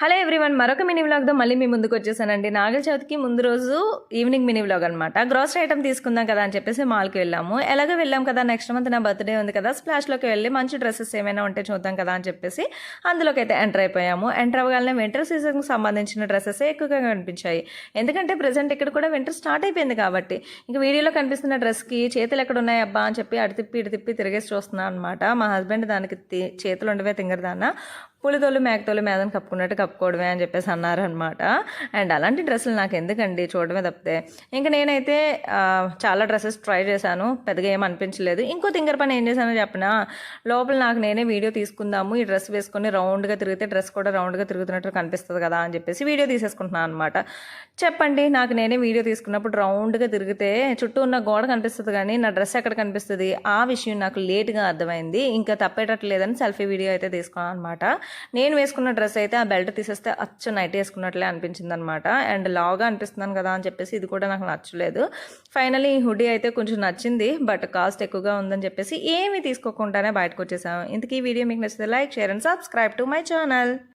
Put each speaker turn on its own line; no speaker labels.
Hello everyone, మరొక mini వ్లాగ్తో మళ్ళీ మీ ముందుకు వచ్చేసానండి. నాగల చవితికి ముందు రోజు ఈవినింగ్ మినీ వ్లాగ్ అనమాట. గ్రాసరీ ఐటమ్ తీసుకుందాం కదా అని చెప్పేసి మాల్కి వెళ్ళాము. ఎలాగో వెళ్ళాం కదా, నెక్స్ట్ మంత్ నా బర్త్డే ఉంది కదా, స్ప్లాష్లోకి వెళ్ళి మంచి డ్రెస్సెస్ ఏమైనా ఉంటే చూద్దాం కదా అని చెప్పేసి అందులోకి అయితే ఎంటర్ అయిపోయాము. ఎంటర్ అవ్వగానే వింటర్ సీజన్కి సంబంధించిన డ్రెస్సెస్ ఎక్కువగా కనిపించాయి. ఎందుకంటే ప్రజెంట్ ఇక్కడ కూడా వింటర్ స్టార్ట్ అయిపోయింది కాబట్టి ఇంకా వీడియోలో కనిపిస్తున్న డ్రెస్కి చేతులు ఎక్కడ ఉన్నాయి అబ్బా అని చెప్పి అటు తిప్పి తిరిగేసి చూస్తున్నాను అనమాట. మా హస్బెండ్ దానికి చేతులు ఉండవే తింగరదాన్న, పులితోలు మేకతోలు మేదని కప్పుకున్నట్టు కప్పుకోవడమే అని చెప్పేసి అన్నారనమాట. అండ్ అలాంటి డ్రెస్సులు నాకు ఎందుకండి, చూడడమే తప్పితే. ఇంకా నేనైతే చాలా డ్రెస్సెస్ ట్రై చేశాను, పెద్దగా ఏం అనిపించలేదు. ఇంకో తింగర పని ఏం చేశానో చెప్పిన, లోపల నాకు నేనే వీడియో తీసుకుందాము, ఈ డ్రెస్ వేసుకొని రౌండ్గా తిరిగితే డ్రెస్ కూడా రౌండ్గా తిరుగుతున్నట్టు కనిపిస్తుంది కదా అని చెప్పేసి వీడియో తీసేసుకుంటున్నాను అనమాట. చెప్పండి, నాకు నేనే వీడియో తీసుకున్నప్పుడు రౌండ్గా తిరిగితే చుట్టూ ఉన్న గోడ కనిపిస్తుంది కానీ నా డ్రెస్ ఎక్కడ కనిపిస్తుంది, ఆ విషయం నాకు లేట్గా అర్థమైంది. ఇంకా తప్పేటట్లేదని సెల్ఫీ వీడియో అయితే తీసుకున్నాను అనమాట. నేను వేసుకున్న డ్రెస్ అయితే ఆ బెల్ట్ తీసేస్తే అచ్చు నైట్ వేసుకున్నట్లే అనిపించింది అనమాట. అండ్ లావుగా అనిపిస్తున్నాను కదా అని చెప్పేసి ఇది కూడా నాకు నచ్చలేదు. ఫైనలీ ఈ హుడీ అయితే కొంచెం నచ్చింది, బట్ కాస్ట్ ఎక్కువగా ఉందని చెప్పేసి ఏమీ తీసుకోకుండానే బయటకు వచ్చేసాము. ఇంతకీ ఈ వీడియో మీకు నచ్చితే like, share and subscribe to my channel.